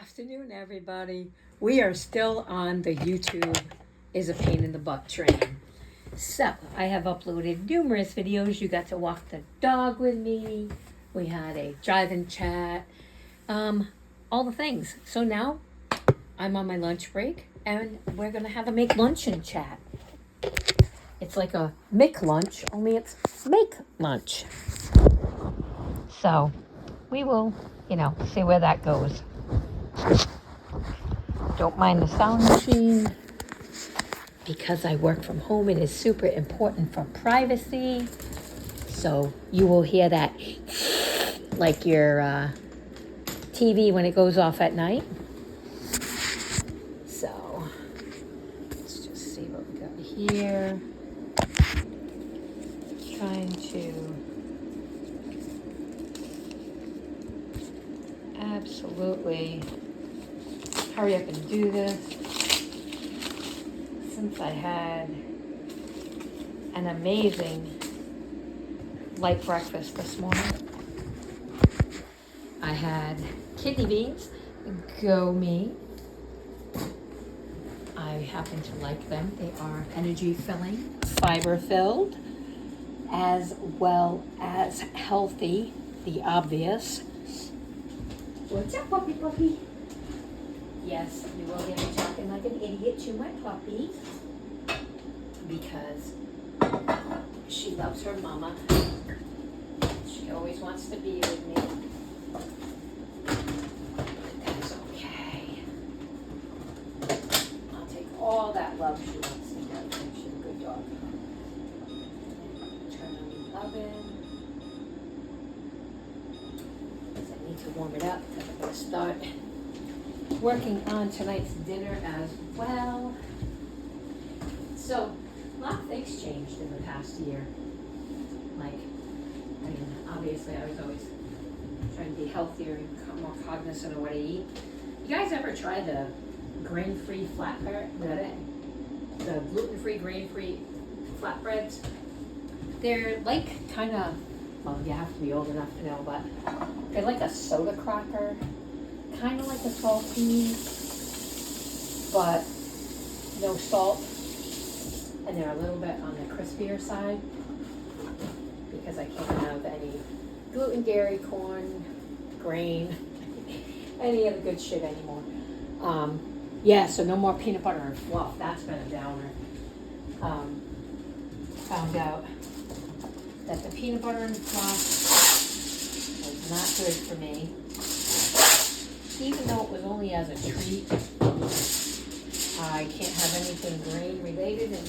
Afternoon, everybody. We are still on the YouTube is a pain in the butt train. So I have uploaded numerous videos. You got to walk the dog with me. We had a drive-in chat, all the things. So now I'm on my lunch break and we're gonna have a make luncheon chat. It's like a make lunch, only it's make lunch. So we will, see where that goes. Don't mind the sound machine. Because I work from home, it is super important for privacy. So you will hear that like your TV when it goes off at night. So let's just see what we got here. Trying to absolutely hurry up and do this. Since I had an amazing light breakfast this morning. I had kidney beans, go me. I happen to like them. They are energy filling, fiber filled, as well as healthy, the obvious. What's up, puppy? Yes, you will get me talking like an idiot to my puppy because she loves her mama. She always wants to be with me. That's okay. I'll take all that love she wants to get. She's a good dog. Turn on the oven. Because I need to warm it up because I'm going to start working on tonight's dinner as well. So, a lot of things changed in the past year. Obviously I was always trying to be healthier and more cognizant of what I eat. You guys ever try the grain-free flatbread? The gluten-free, grain-free flatbreads? They're like kind of, well, you have to be old enough to know, but they're like a soda cracker. Kind of like a saltine, but no salt, and they're a little bit on the crispier side because I can't have any gluten, dairy, corn, grain, any of the good shit anymore. So no more peanut butter and fluff. That's been a downer. Found out that the peanut butter and fluff was not good for me. Even though it was only as a treat, I can't have anything grain related, and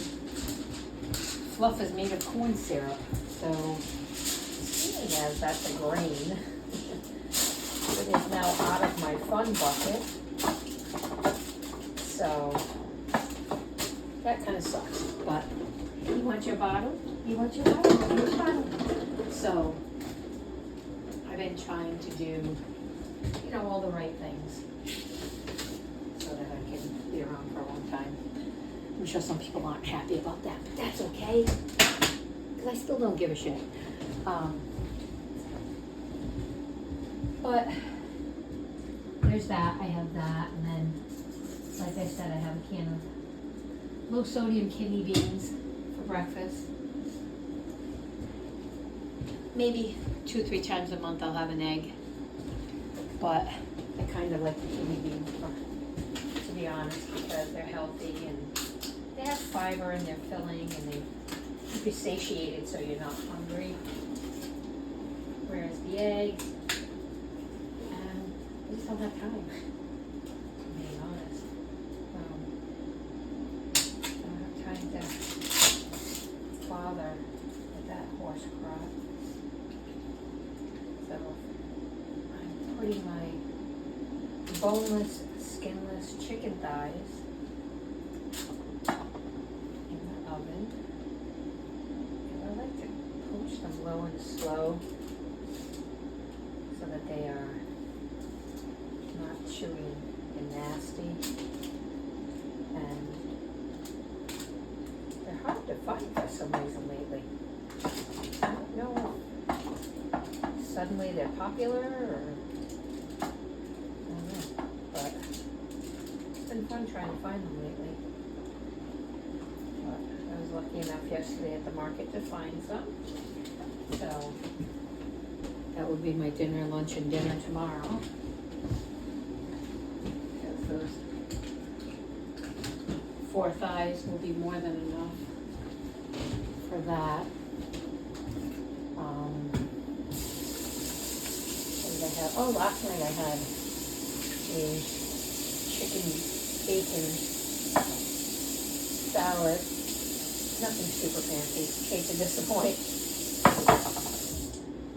fluff is made of corn syrup. So, seeing as that's a grain, it is now out of my fun bucket. So, that kind of sucks. But, you want your bottle? You want your bottle? Here's your bottle. So, I've been trying to do all the right things so that I can be around for a long time. I'm sure some people aren't happy about that, but that's okay, because I still don't give a shit. But there's that, I have that, and then, like I said, I have a can of low sodium kidney beans for breakfast. Maybe 2-3 times a month I'll have an egg. But I kind of like the kidney beans, to be honest, because they're healthy and they have fiber and they're filling and they keep you satiated so you're not hungry. Whereas the eggs, I just don't have time, to be honest. I don't have time to bother with that horse crap. So putting my boneless, skinless chicken thighs in the oven. And I like to poach them low and slow so that they are not chewy and nasty. And they're hard to find for some reason lately. I don't know. Suddenly they're popular or I don't know, but fun trying to find them lately. But I was lucky enough yesterday at the market to find some. So that would be my dinner, lunch, and dinner tomorrow. Because those 4 thighs will be more than enough for that. What did I have? Oh, last night I had a chicken bacon salad. Nothing super fancy. Hate to disappoint.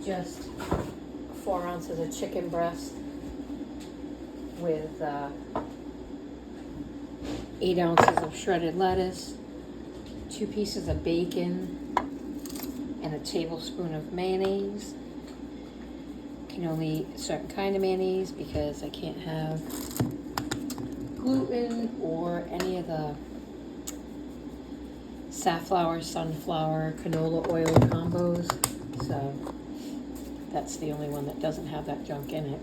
Just 4 ounces of chicken breast with 8 ounces of shredded lettuce, 2 pieces of bacon, and a tablespoon of mayonnaise. Can only eat a certain kind of mayonnaise because I can't have gluten or any of the safflower, sunflower, canola oil combos. So that's the only one that doesn't have that junk in it.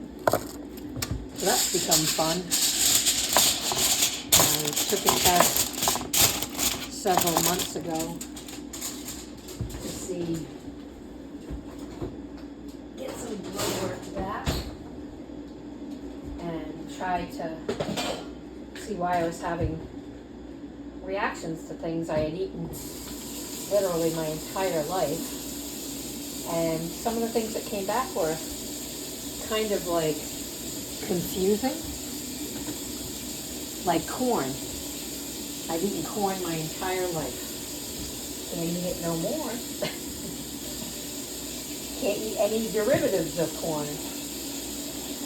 So that's become fun. I took a test several months ago to see, get some blood work back and try to see why I was having reactions to things I had eaten literally my entire life. And some of the things that came back were kind of like confusing. Like corn. I've eaten corn my entire life. Can't eat it no more. Can't eat any derivatives of corn.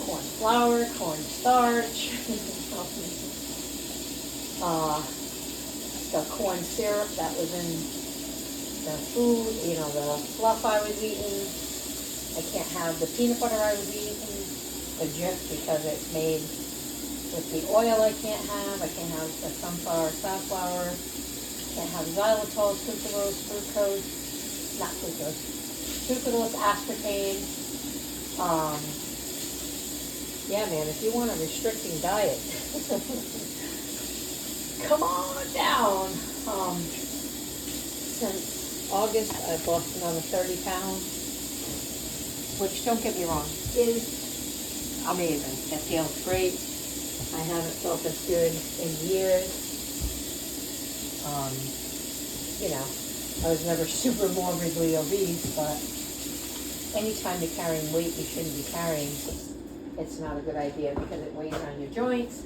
Corn flour, corn starch. The corn syrup that was in the food, the fluff I was eating. I can't have the peanut butter I was eating, the Jif, because it's made with the oil I can't have. I can't have the sunflower, safflower. Can't have xylitol, sucralose, aspartame. Yeah, man, if you want a restricting diet, come on down. Since August, I've lost another 30 pounds, which, don't get me wrong, is amazing. It feels great. I haven't felt this good in years. I was never super morbidly obese, but anytime you're carrying weight you shouldn't be carrying, it's not a good idea because it weighs on your joints.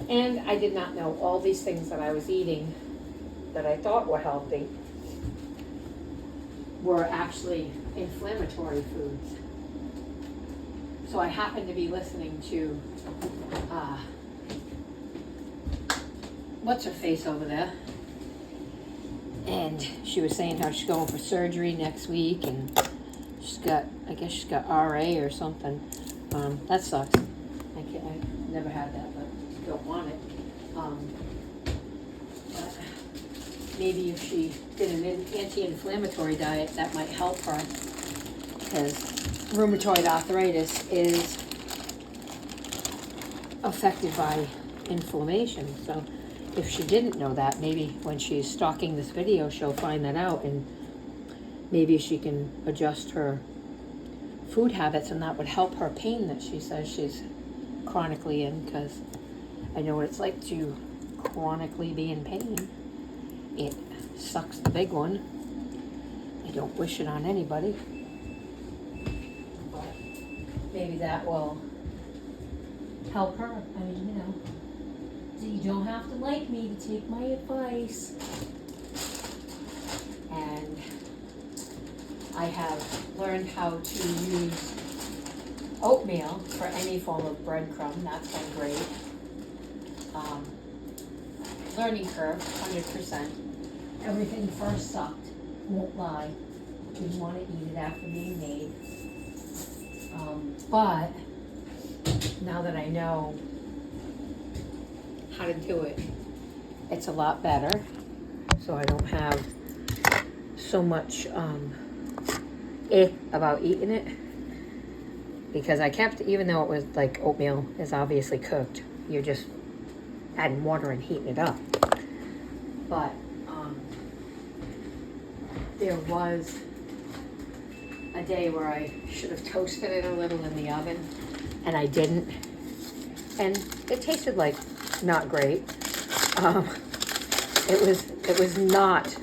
And I did not know all these things that I was eating that I thought were healthy were actually inflammatory foods. So I happened to be listening to, what's her face over there? And she was saying how she's going for surgery next week, and she's got RA or something. That sucks. I never had that, but don't want it. But maybe if she did an anti-inflammatory diet, that might help her, because rheumatoid arthritis is affected by inflammation. So if she didn't know that, maybe when she's stalking this video, she'll find that out, and maybe she can adjust her food habits, and that would help her pain that she says she's chronically in, because I know what it's like to chronically be in pain. It sucks, the big one. I don't wish it on anybody. But maybe that will help her. I mean, you don't have to like me to take my advice. And I have learned how to use oatmeal for any form of breadcrumb. That's been great. Learning curve, 100%. Everything first sucked, won't lie. Didn't want to eat it after being made. But now that I know how to do it, it's a lot better. So I don't have so much about eating it, because I kept, even though it was like oatmeal is obviously cooked, you're just adding water and heating it up. But there was a day where I should have toasted it a little in the oven, and I didn't. And it tasted like not great. It was not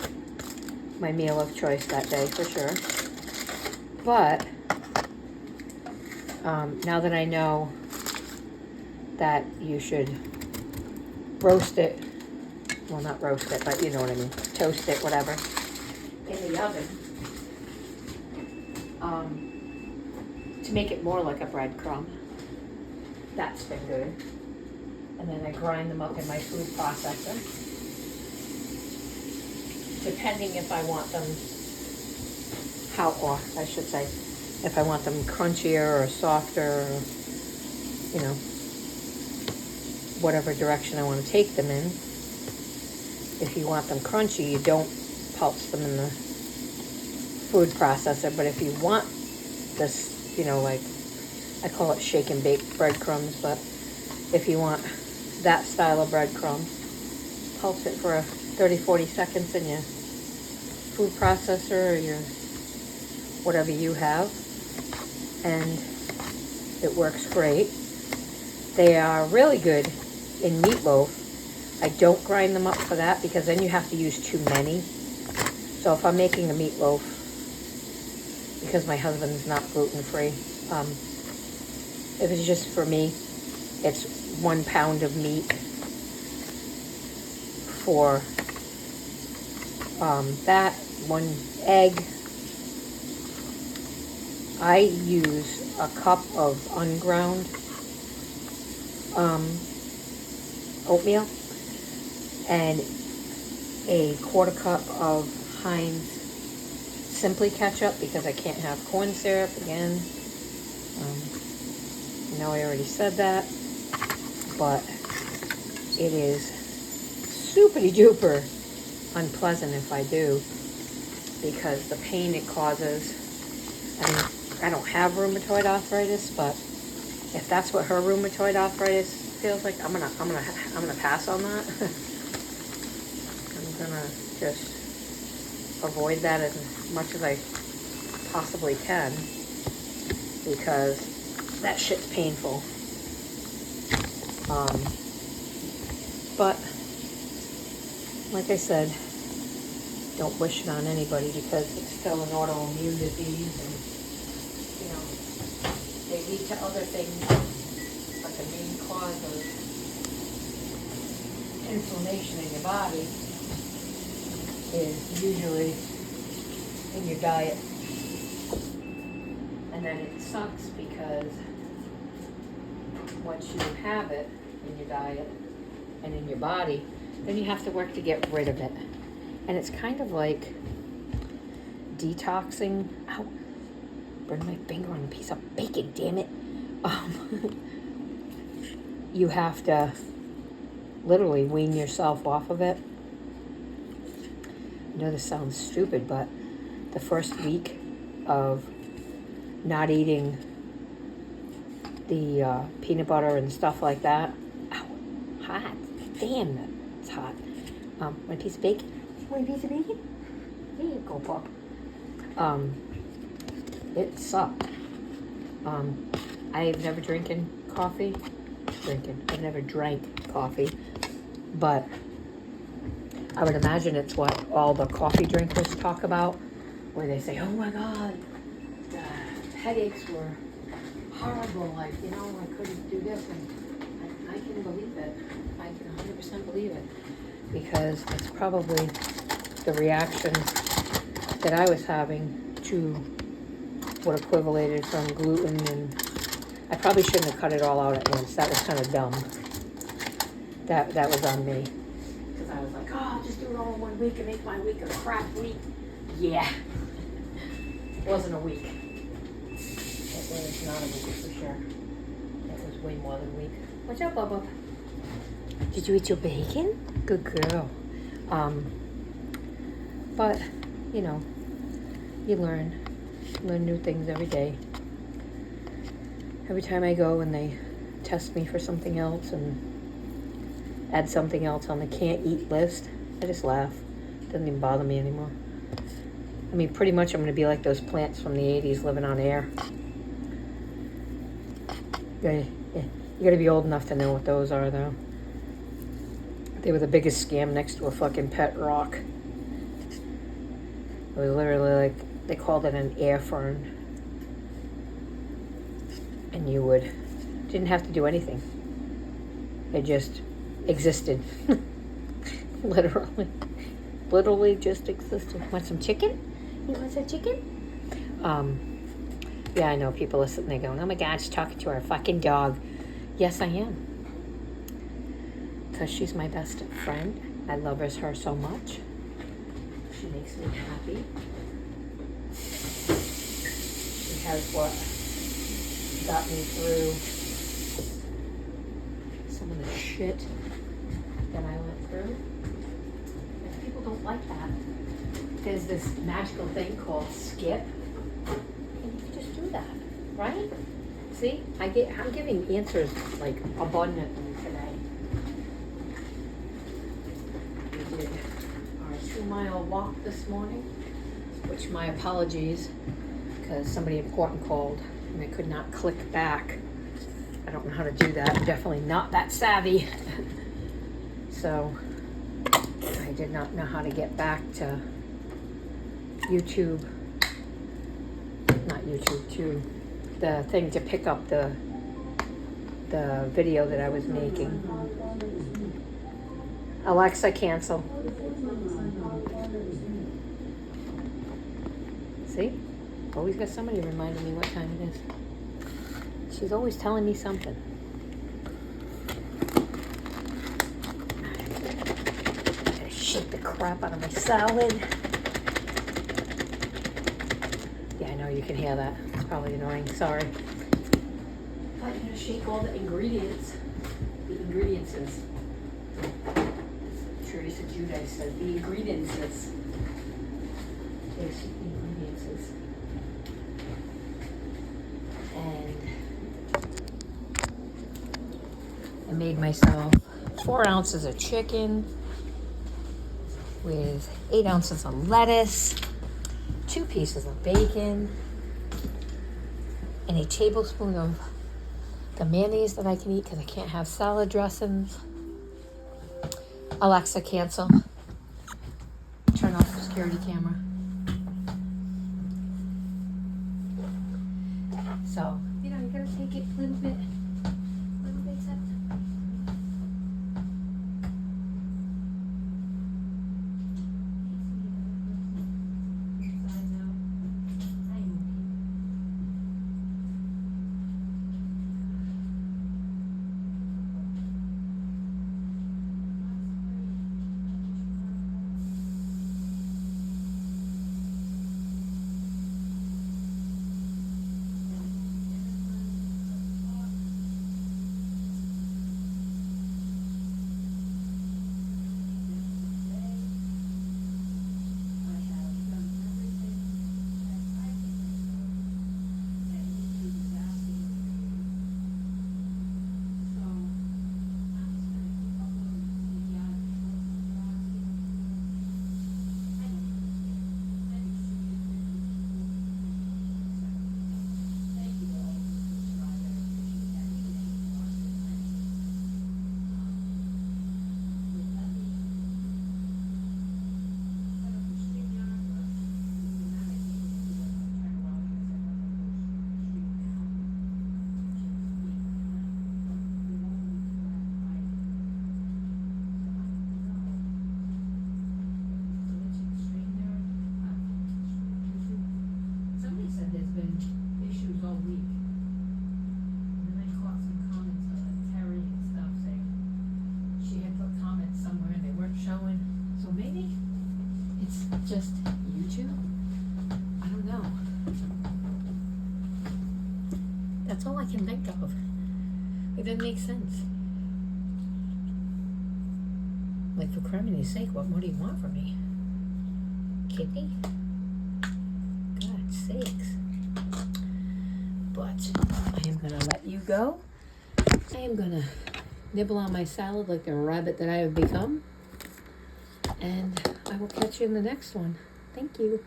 my meal of choice that day for sure. But now that I know that you should roast it, well, not roast it, but you know what I mean, toast it, whatever, in the oven, to make it more like a breadcrumb. That's been good. And then I grind them up in my food processor, depending if I want them or I should say, if I want them crunchier or softer, or, you know, whatever direction I want to take them in. If you want them crunchy, you don't pulse them in the food processor. But if you want this, you know, like, I call it shake and bake breadcrumbs, but if you want that style of breadcrumb, pulse it for 30-40 seconds in your food processor or your whatever you have, and it works great. They are really good in meatloaf. I don't grind them up for that because then you have to use too many. So if I'm making a meatloaf, because my husband's not gluten-free, if it's just for me, it's 1 pound of meat for that, 1 egg. I use a cup of unground oatmeal and a 1/4 cup of Heinz Simply Ketchup because I can't have corn syrup again. I know I already said that, but it is super duper unpleasant if I do, because the pain it causes. I mean, I don't have rheumatoid arthritis, but if that's what her rheumatoid arthritis feels like, I'm gonna pass on that. I'm gonna just avoid that as much as I possibly can, because that shit's painful. But like I said, don't wish it on anybody because it's still an autoimmune disease, and you know, they lead to other things, but the main cause of inflammation in your body is usually in your diet. And then it sucks because once you have it in your diet and in your body, then you have to work to get rid of it. And it's kind of like detoxing. Ow, burned my finger on a piece of bacon, damn it. You have to literally wean yourself off of it. I know this sounds stupid, but the first week of not eating the peanut butter and stuff like that. Ow, hot. Damn, it's hot. Want a piece of bacon? Want a piece of bacon? Here you go, Pop. It sucked. I've never I've never drank coffee, but I would imagine it's what all the coffee drinkers talk about, where they say, oh my God, the headaches were horrible, like, you know, I couldn't do this, and I can believe it. I can 100% believe it, because it's probably the reaction that I was having to what equivalated from gluten, and I probably shouldn't have cut it all out at once. That was kind of dumb. That was on me. Because I was like, oh, I'll just do it all in 1 week and make my week a crap week. Yeah. It wasn't a week. It was not a week for sure. It was way more than a week. What's up, Bubba? Did you eat your bacon? Good girl. But, you know, you learn new things every day. Every time I go and they test me for something else, and add something else on the can't eat list, I just laugh. It doesn't even bother me anymore. I mean, pretty much I'm going to be like those plants from the 80s living on air. You got to be old enough to know what those are, though. They were the biggest scam next to a fucking pet rock. It was literally like, they called it an air fern. And you didn't have to do anything. It just existed. Literally just existed. Want some chicken? You want some chicken? Yeah, I know people are sitting there going, oh my God, she's talking to her fucking dog. Yes, I am. Because she's my best friend. I love her so much. She makes me happy. She has what got me through some of the shit that I went through. And people don't like that. There's this magical thing called skip. And you can just do that, right? See, I'm giving answers like abundantly today. We did our 2-mile walk this morning, which my apologies, because somebody important called and I could not click back. I don't know how to do that. I'm definitely not that savvy. So I did not know how to get back to YouTube. Not YouTube, to the thing to pick up the video that I was making. Alexa, cancel. See? Always got somebody reminding me what time it is. She's always telling me something. I gotta shake the crap out of my salad. Yeah, I know you can hear that. It's probably annoying. Sorry. I'm gonna shake all the ingredients. The ingredients is. Teresa Judice said the ingredients is. There's the ingredients is. And I made myself 4 ounces of chicken with 8 ounces of lettuce, 2 pieces of bacon, and a tablespoon of the mayonnaise that I can eat because I can't have salad dressings. Alexa, cancel. Turn off the security camera. So, you gotta take it a little bit. Just YouTube? I don't know. That's all I can think of. It doesn't make sense. Like, for criminy's sake, what more do you want from me? Kidney? God's sakes. But I am gonna let you go. I am gonna nibble on my salad like the rabbit that I have become. And I will catch you in the next one. Thank you.